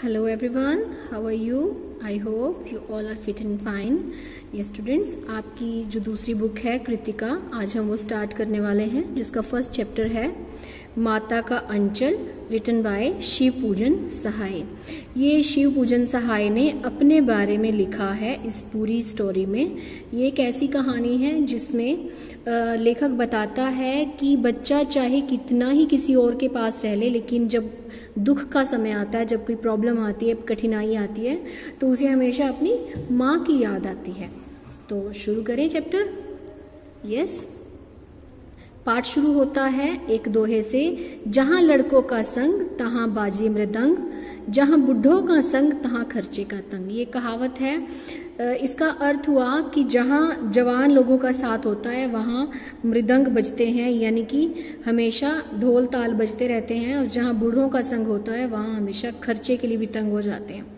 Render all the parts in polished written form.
Hello everyone, how are you? I hope you all are fit and fine. ये students, आपकी जो दूसरी book है कृतिका, आज हम वो स्टार्ट करने वाले हैं, जिसका फर्स्ट चैप्टर है माता का अंचल, रिटन बाय शिव पूजन सहाय। ये शिव पूजन सहाय ने अपने बारे में लिखा है इस पूरी स्टोरी में। ये एक ऐसी कहानी है जिसमें लेखक बताता है कि बच्चा चाहे कितना ही किसी और के पास रह ले, लेकिन जब दुख का समय आता है, जब कोई प्रॉब्लम आती है, कठिनाई आती है, तो उसे हमेशा अपनी माँ की याद आती है। तो शुरू करें चैप्टर। यस, पाठ शुरू होता है एक दोहे से। जहां लड़कों का संग तहां बाजे मृदंग, जहां बुढ़ों का संग तहां खर्चे का तंग। ये कहावत है। इसका अर्थ हुआ कि जहां जवान लोगों का साथ होता है वहां मृदंग बजते हैं, यानी कि हमेशा ढोल ताल बजते रहते हैं, और जहां बूढ़ों का संग होता है वहां हमेशा खर्चे के लिए भी तंग हो जाते हैं।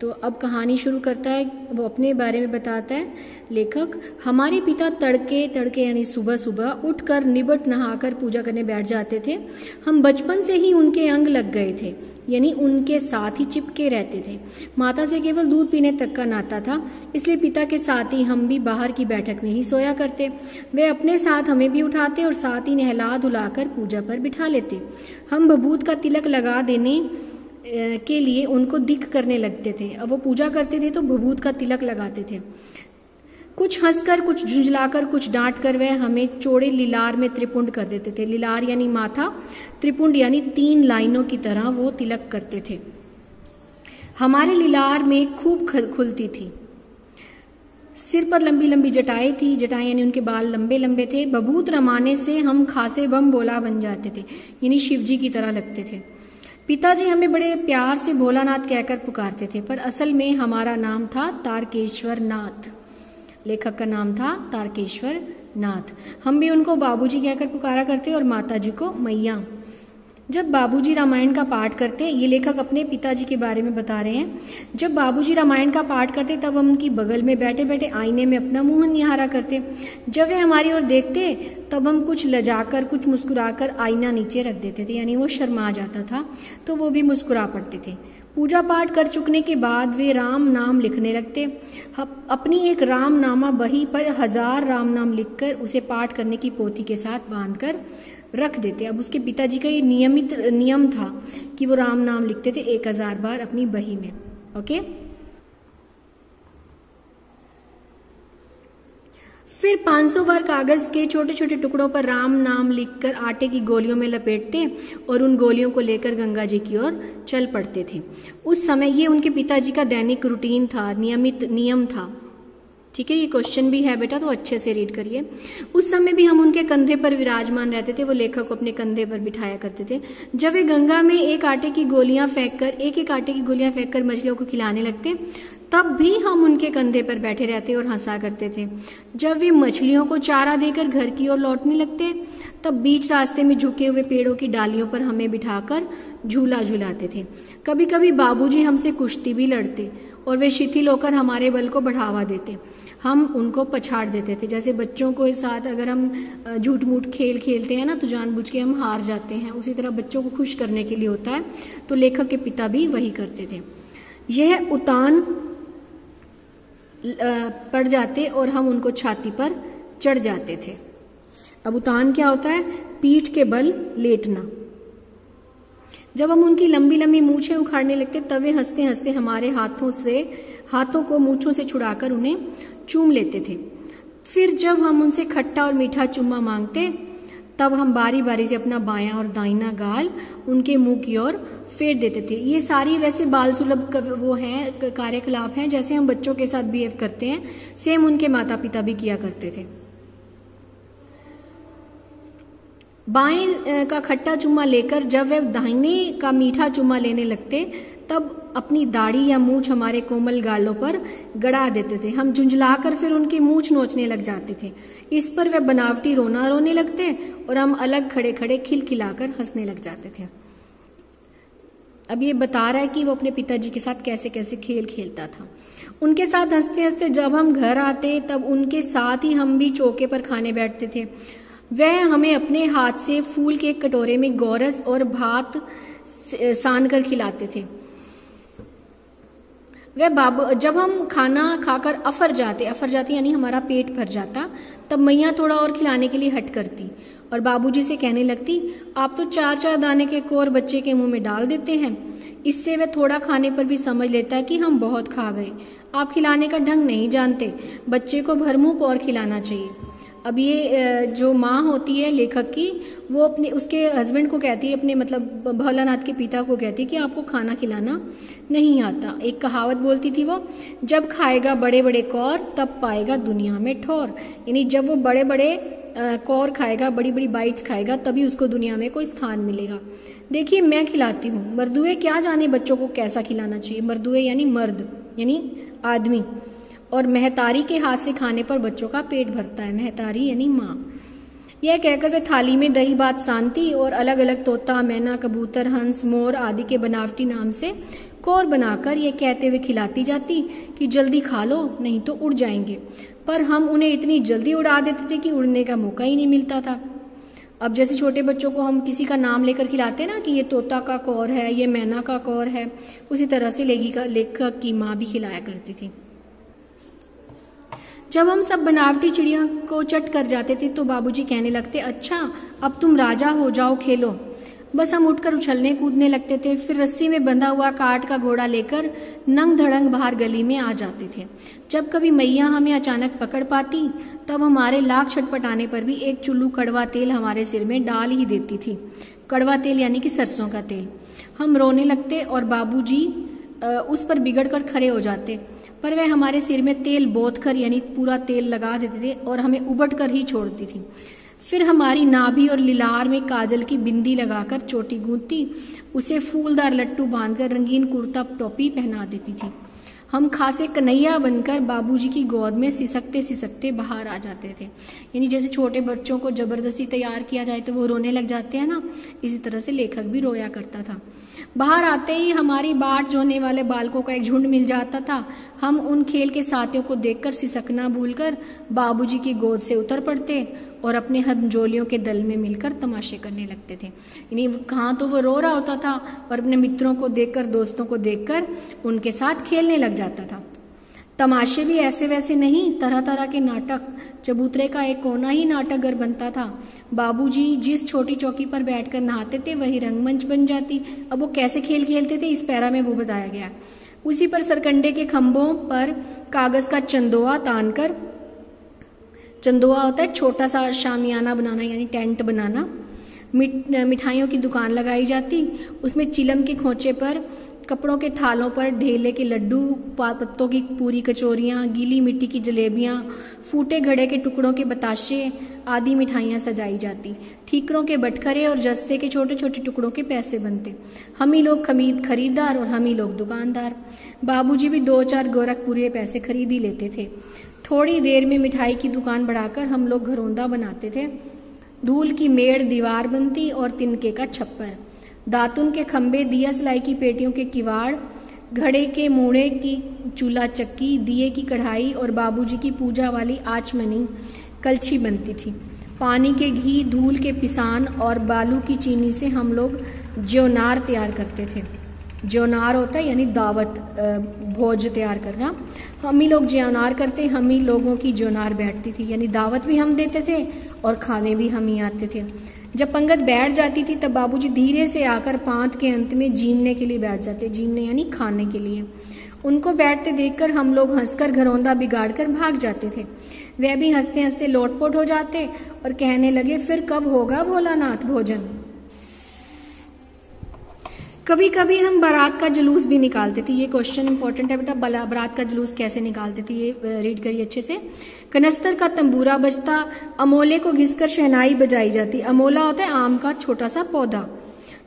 तो अब कहानी शुरू करता है, वो अपने बारे में बताता है लेखक। हमारे पिता तड़के तड़के यानी सुबह सुबह उठकर निबट नहाकर पूजा करने बैठ जाते थे। हम बचपन से ही उनके अंग लग गए थे, यानी उनके साथ ही चिपके रहते थे। माता से केवल दूध पीने तक का नाता था, इसलिए पिता के साथ ही हम भी बाहर की बैठक में ही सोया करते। वे अपने साथ हमें भी उठाते और साथ ही नहला धुलाकर पूजा पर बिठा लेते। हम बबूत का तिलक लगा देने के लिए उनको दिक करने लगते थे। अब वो पूजा करते थे तो भभूत का तिलक लगाते थे। कुछ हंसकर, कुछ झुंझलाकर, कुछ डांट कर वह हमें चौड़े लीलार में त्रिपुंड कर देते थे। लीलार यानी माथा, त्रिपुंड यानी 3 लाइनों की तरह वो तिलक करते थे। हमारे लीलार में खूब खुलती थी। सिर पर लंबी लंबी जटाएं थी। जटाएं यानी उनके बाल लंबे लंबे थे। बबूत रमाने से हम खासे बम बोला बन जाते थे, यानी शिवजी की तरह लगते थे। पिताजी हमें बड़े प्यार से भोलानाथ कहकर पुकारते थे, पर असल में हमारा नाम था तारकेश्वर नाथ। लेखक का नाम था तारकेश्वर नाथ। हम भी उनको बाबूजी कहकर पुकारा करते और माताजी को मैया। जब बाबूजी रामायण का पाठ करते, ये लेखक अपने पिताजी के बारे में बता रहे हैं, जब बाबूजी रामायण का पाठ करते तब हम उनकी बगल में बैठे बैठे आईने में अपना मुंह निहारा करते। जब वे हमारी ओर देखते तब हम कुछ लजाकर, कुछ मुस्कुराकर आईना नीचे रख देते थे, यानी वो शर्मा जाता था तो वो भी मुस्कुरा पड़ते थे। पूजा पाठ कर चुकने के बाद वे राम नाम लिखने लगते। अपनी एक राम नामा बही पर 1000 राम नाम लिखकर उसे पाठ करने की पोथी के साथ बांधकर रख देते। अब उसके पिताजी का ये नियमित नियम था कि वो राम नाम लिखते थे 1000 बार अपनी बही में। ओके, फिर 500 बार कागज के छोटे छोटे टुकड़ों पर राम नाम लिखकर आटे की गोलियों में लपेटते और उन गोलियों को लेकर गंगा जी की ओर चल पड़ते थे। उस समय ये उनके पिताजी का दैनिक रूटीन था, नियमित नियम था। ठीक है, ये क्वेश्चन भी है बेटा, तो अच्छे से रीड करिए। उस समय भी हम उनके कंधे पर विराजमान रहते थे। वो लेखक को अपने कंधे पर बिठाया करते थे। जब वे गंगा में एक एक आटे की गोलियां फेंककर मछलियों को खिलाने लगते, तब भी हम उनके कंधे पर बैठे रहते और हंसा करते थे। जब वे मछलियों को चारा देकर घर की ओर लौटने लगते, तब बीच रास्ते में झुके हुए पेड़ों की डालियों पर हमें बिठाकर झूला झुलाते थे। कभी कभी बाबूजी हमसे कुश्ती भी लड़ते और वे शिथिल होकर हमारे बल को बढ़ावा देते। हम उनको पछाड़ देते थे। जैसे बच्चों के साथ अगर हम झूठ मूठ खेल खेलते हैं ना, तो जानबूझ के हम हार जाते हैं, उसी तरह बच्चों को खुश करने के लिए होता है। तो लेखक के पिता भी वही करते थे। यह उतान पड़ जाते और हम उनको छाती पर चढ़ जाते थे। अब उतान क्या होता है? पीठ के बल लेटना। जब हम उनकी लंबी लंबी मूछें उखाड़ने लगते, तब वे हंसते हंसते हमारे हाथों को मूछों से छुड़ाकर उन्हें चूम लेते थे। फिर जब हम उनसे खट्टा और मीठा चुम्मा मांगते, तब हम बारी बारी से अपना बायां और दाहिना गाल उनके मुंह की ओर फेर देते थे। ये सारी वैसे बाल सुलभ वो है कार्यकलाप हैं, जैसे हम बच्चों के साथ बिहेव करते हैं, सेम उनके माता पिता भी किया करते थे। बाएं का खट्टा चुम्मा लेकर जब वे दाहिने का मीठा चुम्मा लेने लगते, तब अपनी दाढ़ी या मूछ हमारे कोमल गालों पर गड़ा देते थे। हम झुंझलाकर फिर उनकी मूछ नोचने लग जाते थे। इस पर वे बनावटी रोना रोने लगते और हम अलग खड़े खड़े खिलखिलाकर हंसने लग जाते थे। अब ये बता रहा है कि वो अपने पिताजी के साथ कैसे कैसे खेल खेलता था। उनके साथ हंसते हंसते जब हम घर आते, तब उनके साथ ही हम भी चौके पर खाने बैठते थे। वह हमें अपने हाथ से फूल के कटोरे में गोरस और भात सान कर खिलाते थे। जब हम खाना खाकर अफर जाते यानी हमारा पेट भर जाता, तब मैया थोड़ा और खिलाने के लिए हट करती और बाबूजी से कहने लगती, आप तो 4-4 दाने के कोर बच्चे के मुंह में डाल देते हैं। इससे वह थोड़ा खाने पर भी समझ लेता है कि हम बहुत खा गए। आप खिलाने का ढंग नहीं जानते, बच्चे को भरमुंह कोर खिलाना चाहिए। अब ये जो माँ होती है लेखक की, वो उसके हस्बैंड को कहती है, अपने मतलब भोलानाथ के पिता को कहती है कि आपको खाना खिलाना नहीं आता। एक कहावत बोलती थी वो, जब खाएगा बड़े बड़े कौर तब पाएगा दुनिया में ठौर। यानी जब वो बड़े बड़े कौर खाएगा, बड़ी बड़ी बाइट्स खाएगा, तभी उसको दुनिया में कोई स्थान मिलेगा। देखिए मैं खिलाती हूँ, मर्दुए क्या जाने बच्चों को कैसा खिलाना चाहिए। मर्दुए यानी मर्द, यानी आदमी, और महतारी के हाथ से खाने पर बच्चों का पेट भरता है। महतारी यानी माँ। यह कहकर वे थाली में दही भात सांती और अलग अलग तोता, मैना, कबूतर, हंस, मोर आदि के बनावटी नाम से कोर बनाकर ये कहते हुए खिलाती जाती कि जल्दी खा लो नहीं तो उड़ जाएंगे। पर हम उन्हें इतनी जल्दी उड़ा देते थे कि उड़ने का मौका ही नहीं मिलता था। अब जैसे छोटे बच्चों को हम किसी का नाम लेकर खिलाते ना कि ये तोता का कौर है, ये मैना का कौर है, उसी तरह से लेखक की माँ भी खिलाया करती थी। जब हम सब बनावटी चिड़िया को चट कर जाते थे तो बाबूजी कहने लगते, अच्छा अब तुम राजा हो जाओ, खेलो। बस हम उठकर उछलने कूदने लगते थे। फिर रस्सी में बंधा हुआ काठ का घोड़ा लेकर नंग धड़ंग बाहर गली में आ जाते थे। जब कभी मैया हमें अचानक पकड़ पाती, तब हमारे लाख छटपटाने पर भी एक चुल्लू कड़वा तेल हमारे सिर में डाल ही देती थी। कड़वा तेल यानी कि सरसों का तेल। हम रोने लगते और बाबूजी उस पर बिगड़ कर खड़े हो जाते, पर वह हमारे सिर में तेल बोत कर यानी पूरा तेल लगा देते थे और हमें उबट कर ही छोड़ती थी। फिर हमारी नाभि और लिलार में काजल की बिंदी लगाकर चोटी गूंथती, उसे फूलदार लट्टू बांधकर रंगीन कुर्ता टोपी पहना देती थी। हम खासे कन्हैया बनकर बाबूजी की गोद में सिसकते सिसकते बाहर आ जाते थे। यानी जैसे छोटे बच्चों को जबरदस्ती तैयार किया जाए तो वो रोने लग जाते हैं ना, इसी तरह से लेखक भी रोया करता था। बाहर आते ही हमारी बाट जोड़ने वाले बालकों का एक झुंड मिल जाता था। हम उन खेल के साथियों को देखकर सिसकना भूलकर बाबूजी की गोद से उतर पड़ते और अपने हमजोलियों के दल में मिलकर तमाशे करने लगते थे। यानी कहाँ तो वो रो रहा होता था और अपने मित्रों को देखकर, दोस्तों को देखकर उनके साथ खेलने लग जाता था। तमाशे भी ऐसे वैसे नहीं, तरह तरह के नाटक। चबूतरे का एक कोना ही नाटक घर बनता था। बाबूजी जिस छोटी चौकी पर बैठकर नहाते थे वही रंगमंच बन जाती। अब वो कैसे खेल खेलते थे इस पैरा में वो बताया गया। उसी पर सरकंडे के खंभों पर कागज का चंदोआ तानकर, चंदोआ होता है छोटा सा शामियाना बनाना यानी टेंट बनाना, मिठाइयों की दुकान लगाई जाती। उसमें चिलम के खोचे पर, कपड़ों के थालों पर ढेले के लड्डू, पत्तों की पूरी कचौरियाँ, गीली मिट्टी की जलेबियाँ, फूटे घड़े के टुकड़ों के बताशे आदि मिठाइयाँ सजाई जाती। ठीकरों के बटखरे और जस्ते के छोटे छोटे टुकड़ों के पैसे बनते। हम ही लोग खरीदार और हम ही लोग दुकानदार। बाबूजी भी 2-4 गोरखपुरी पैसे खरीद ही लेते थे। थोड़ी देर में मिठाई की दुकान बढ़ाकर हम लोग घरौंदा बनाते थे। धूल की मेड़ दीवार बनती और तिनके का छप्पर, दातुन के खंबे, दिया सिलाई की पेटियों के किवाड़, घड़े के मूड़े की चूल्हा चक्की, दिए की कढ़ाई और बाबूजी की पूजा वाली आचमनी कलछी बनती थी। पानी के घी, धूल के पिसान और बालू की चीनी से हम लोग ज्योनार तैयार करते थे। ज्योनार होता है यानी दावत, भोज तैयार करना। हम ही लोग ज्योनार करते, हम ही लोगों की ज्योनार बैठती थी। यानी दावत भी हम देते थे और खाने भी हम ही आते थे। जब पंगत बैठ जाती थी तब बाबूजी धीरे से आकर पांत के अंत में जीनने के लिए बैठ जाते। जीनने यानी खाने के लिए। उनको बैठते देखकर हम लोग हंसकर घरौंदा बिगाड़कर भाग जाते थे। वह भी हंसते हंसते लोटपोट हो जाते और कहने लगे, फिर कब होगा भोलानाथ भोजन। कभी कभी हम बारात का जुलूस भी निकालते थे। ये क्वेश्चन इंपॉर्टेंट है बेटा, बारात का जुलूस कैसे निकालते थे ये रीड करिए अच्छे से। कनस्तर का तंबूरा बजता, अमोले को घिसकर शहनाई बजाई जाती। अमोला होता है आम का छोटा सा पौधा।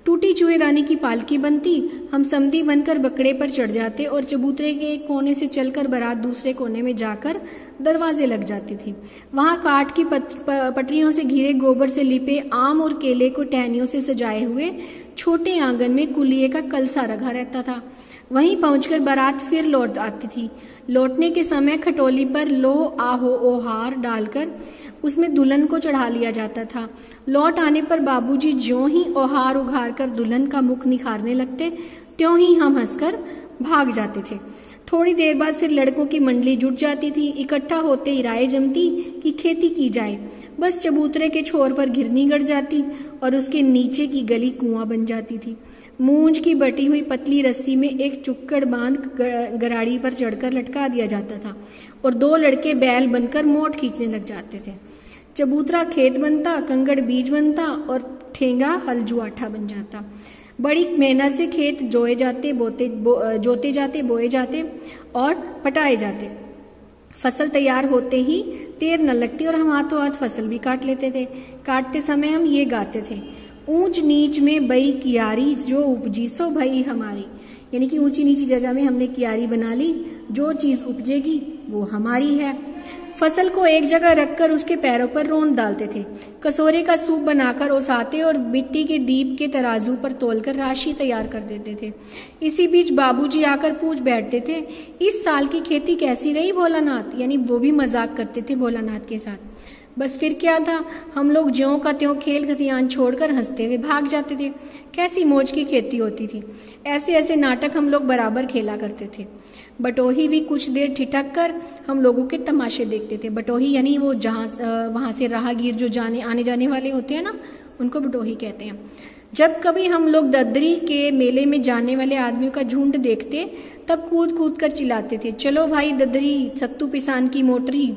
टूटी चूहे रानी की पालकी बनती। हम समधी बनकर बकड़े पर चढ़ जाते और चबूतरे के एक कोने से चलकर बारात दूसरे कोने में जाकर दरवाजे लग जाती थी। वहां काठ की पटरियों से घिरे, गोबर से लिपे, आम और केले को टहनियों से सजाए हुए छोटे आंगन में कुलिये का कलसा रखा रहता था। वहीं पहुंचकर बारात फिर लौट आती थी। लौटने के समय खटोली पर लो आहो ओहार डालकर उसमें दुल्हन को चढ़ा लिया जाता था। लौट आने पर बाबूजी ज्यों ही ओहार उघार कर दुल्हन का मुख निखारने लगते, त्यों ही हम हंसकर भाग जाते थे। थोड़ी देर बाद फिर लड़कों की मंडली जुट जाती थी। इकट्ठा होते ही राय जमती कि खेती की जाए। बस चबूतरे के छोर पर घिरनी गड़ जाती और उसके नीचे की गली कुआं बन जाती थी। मूंज की बटी हुई पतली रस्सी में एक चुक्कड़ बांध गराड़ी पर चढ़कर लटका दिया जाता था और 2 लड़के बैल बनकर मोट खींचने लग जाते थे। चबूतरा खेत बनता, कंकड़ बीज बनता और ठेंगा हल जुआठा बन जाता। बड़ी मेहनत से खेत जोते जाते, बोए जाते और पटाए जाते। फसल तैयार होते ही देर न लगती और हम हाथों हाथ फसल भी काट लेते थे। काटते समय हम ये गाते थे, ऊंच नीच में बई कियारी जो उपजी सो भई हमारी। यानी कि ऊंची नीची जगह में हमने कियारी बना ली, जो चीज उपजेगी वो हमारी है। फसल को एक जगह रखकर उसके पैरों पर रोंद डालते थे। कसोरे का सूप बनाकर ओसाते और मिट्टी के दीप के तराजू पर तोलकर राशि तैयार कर देते थे। इसी बीच बाबूजी आकर पूछ बैठते थे, इस साल की खेती कैसी रही भोलानाथ? यानी वो भी मजाक करते थे भोलानाथ के साथ। बस फिर क्या था, हम लोग ज्यों का त्यों खेल खतियान छोड़कर हंसते हुए भाग जाते थे। कैसी मौज की खेती होती थी। ऐसे ऐसे नाटक हम लोग बराबर खेला करते थे। बटोही भी कुछ देर ठिठक कर हम लोगों के तमाशे देखते थे। बटोही यानी वो वहां से राहगीर जो आने जाने वाले होते हैं ना, उनको बटोही कहते हैं। जब कभी हम लोग ददरी के मेले में जाने वाले आदमियों का झुंड देखते तब कूद कूद कर चिल्लाते थे, चलो भाई ददरी, सत्तू पिसान की मोटरी।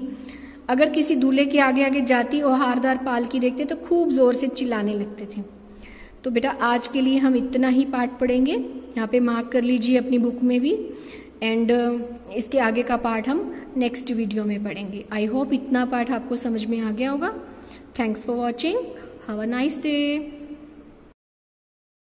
अगर किसी दूल्हे के आगे आगे जाती और हारदार पालकी देखते तो खूब जोर से चिल्लाने लगते थे। तो बेटा आज के लिए हम इतना ही पाठ पढ़ेंगे। यहाँ पे मार्क कर लीजिए अपनी बुक में भी। एंड इसके आगे का पार्ट हम नेक्स्ट वीडियो में पढ़ेंगे। आई होप इतना पार्ट आपको समझ में आ गया होगा। Thanks for watching. Have a nice day.